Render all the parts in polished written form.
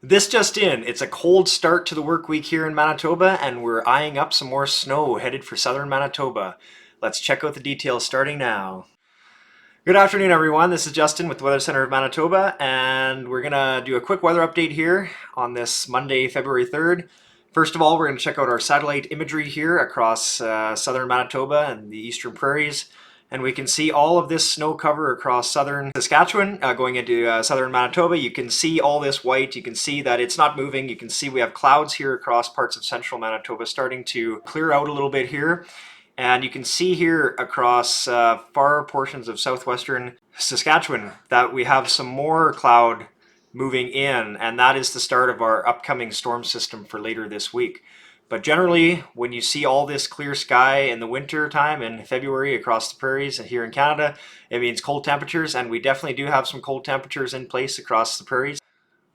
This just in, it's a cold start to the work week here in Manitoba, and we're eyeing up some more snow headed for southern Manitoba. Let's check out the details starting now. Good afternoon, everyone. This is Justin with the Weather Center of Manitoba, and we're going to do a quick weather update here on this Monday, February 3rd. First of all, we're going to check out our satellite imagery here across southern Manitoba and the eastern prairies. And we can see all of this snow cover across southern Saskatchewan going into southern Manitoba. You can see all this white. You can see that it's not moving. You can see we have clouds here across parts of central Manitoba starting to clear out a little bit here. And you can see here across far portions of southwestern Saskatchewan that we have some more cloud moving in, and that is the start of our upcoming storm system for later this week. But generally, when you see all this clear sky in the winter time in February across the prairies and here in Canada, it means cold temperatures, and we definitely do have some cold temperatures in place across the prairies.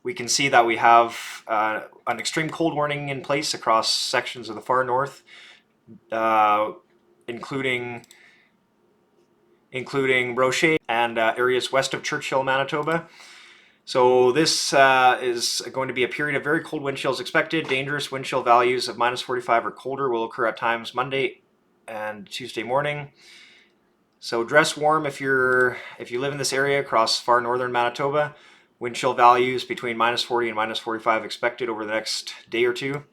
We can see that we have an extreme cold warning in place across sections of the far north, including Rocher and areas west of Churchill, Manitoba. So this is going to be a period of very cold wind chills expected. Dangerous wind chill values of -45 or colder will occur at times Monday and Tuesday morning. So dress warm if you live in this area across far northern Manitoba. Wind chill values between -40 and -45 expected over the next day or two.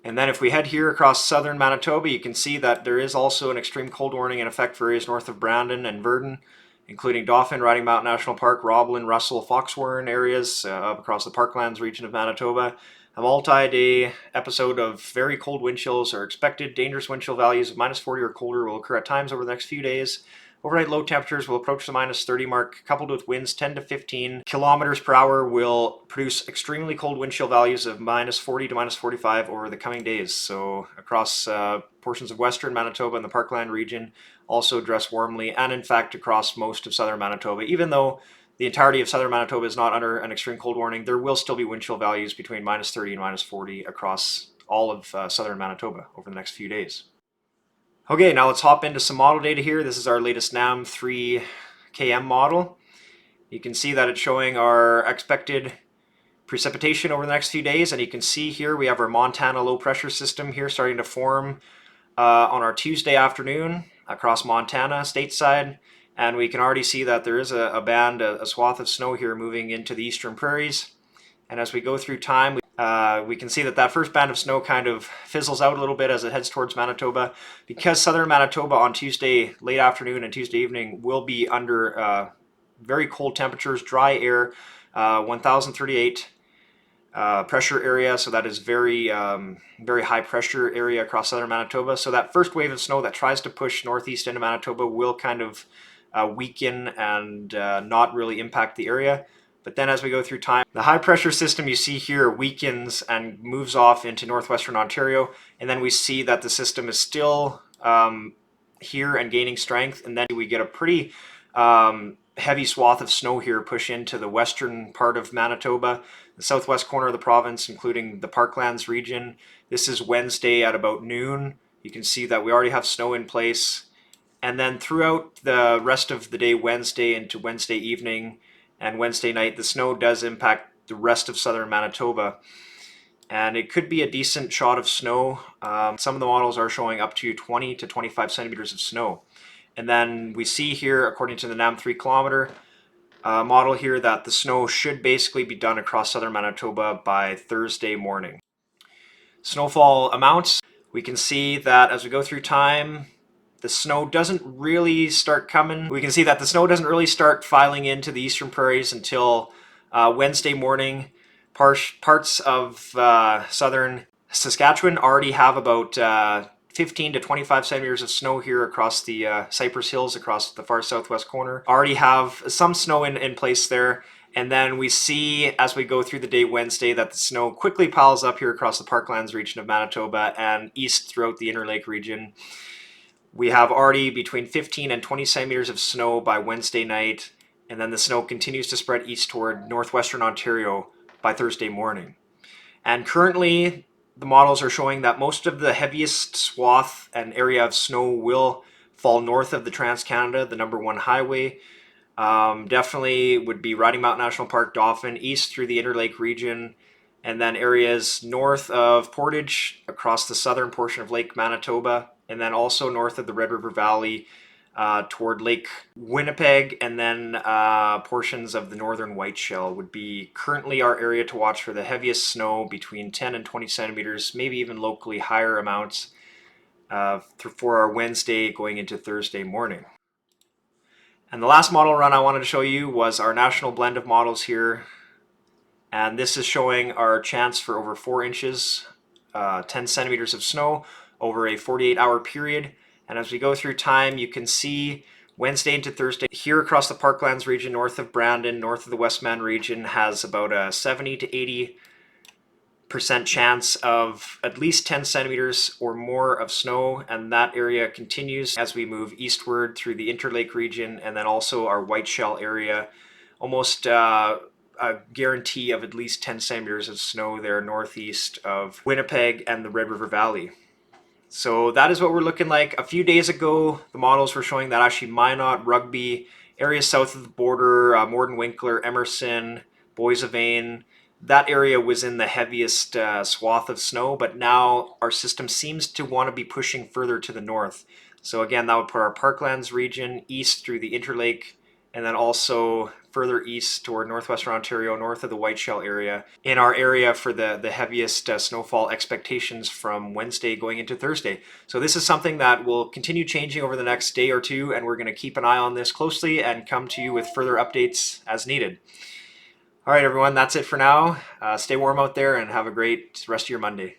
And then if we head here across southern Manitoba, you can see that there is also an extreme cold warning in effect for areas north of Brandon and Virden, including Dauphin, Riding Mountain National Park, Roblin, Russell, Foxwarren areas up across the Parklands region of Manitoba. A multi-day episode of very cold wind chills are expected. Dangerous wind chill values of -40 or colder will occur at times over the next few days. Overnight low temperatures will approach the -30 mark, coupled with winds 10 to 15 kilometers per hour will produce extremely cold wind chill values of -40 to -45 over the coming days. So across portions of western Manitoba and the Parkland region, also dress warmly, and in fact across most of southern Manitoba. Even though the entirety of southern Manitoba is not under an extreme cold warning, there will still be wind chill values between -30 and -40 across all of southern Manitoba over the next few days. Okay, now let's hop into some model data here. This is our latest NAM 3KM model. You can see that it's showing our expected precipitation over the next few days, and you can see here we have our Montana low pressure system here starting to form on our Tuesday afternoon across Montana stateside, and we can already see that there is a band, a swath of snow here moving into the eastern prairies. And as we go through time, we can see that first band of snow kind of fizzles out a little bit as it heads towards Manitoba, because southern Manitoba on Tuesday late afternoon and Tuesday evening will be under very cold temperatures, dry air, 1038 pressure area, so that is very high pressure area across southern Manitoba. So that first wave of snow that tries to push northeast into Manitoba will kind of weaken and not really impact the area. But then as we go through time, the high pressure system you see here weakens and moves off into northwestern Ontario, and then we see that the system is still here and gaining strength, and then we get a pretty heavy swath of snow here push into the western part of Manitoba, the southwest corner of the province, including the Parklands region. This is Wednesday at about noon. You can see that we already have snow in place. And then throughout the rest of the day, Wednesday into Wednesday evening and Wednesday night, the snow does impact the rest of southern Manitoba. And it could be a decent shot of snow. Some of the models are showing up to 20 to 25 centimeters of snow. And then we see here, according to the NAM 3 kilometer model here, that the snow should basically be done across southern Manitoba by Thursday morning. Snowfall amounts, we can see that as we go through time, the snow doesn't really start coming. We can see that the snow doesn't really start filing into the eastern prairies until Wednesday morning. Parts of southern Saskatchewan already have about 15 to 25 centimeters of snow here across the Cypress Hills, across the far southwest corner. Already have some snow in place there. And then we see, as we go through the day Wednesday, that the snow quickly piles up here across the Parklands region of Manitoba and east throughout the Interlake region. We have already between 15 and 20 centimeters of snow by Wednesday night, and then the snow continues to spread east toward northwestern Ontario by Thursday morning. And currently, the models are showing that most of the heaviest swath and area of snow will fall north of the Trans-Canada, the #1 highway, Definitely would be Riding Mountain National Park, Dauphin, east through the Interlake region, and then areas north of Portage across the southern portion of Lake Manitoba, and then also north of the Red River Valley toward Lake Winnipeg, and then portions of the northern Whiteshell would be currently our area to watch for the heaviest snow, between 10 and 20 centimeters, maybe even locally higher amounts for our Wednesday going into Thursday morning. And the last model run I wanted to show you was our national blend of models here. And this is showing our chance for over 4 inches, 10 centimeters of snow over a 48-hour period. And as we go through time, you can see Wednesday into Thursday here across the Parklands region, north of Brandon, north of the Westman region, has about a 70 to 80% chance of at least 10 centimeters or more of snow, and that area continues as we move eastward through the Interlake region, and then also our Whiteshell area. Almost a guarantee of at least 10 centimeters of snow there northeast of Winnipeg and the Red River Valley. So that is what we're looking like. A few days ago, the models were showing that actually Minot, Rugby, areas south of the border, Morden Winkler, Emerson, Boissevain, that area was in the heaviest swath of snow, but now our system seems to want to be pushing further to the north. So again, that would put our Parklands region east through the Interlake, and then also further east toward northwestern Ontario, north of the Whiteshell area, in our area for the heaviest snowfall expectations from Wednesday going into Thursday. So this is something that will continue changing over the next day or two, and we're going to keep an eye on this closely and come to you with further updates as needed. All right, everyone, that's it for now. Stay warm out there and have a great rest of your Monday.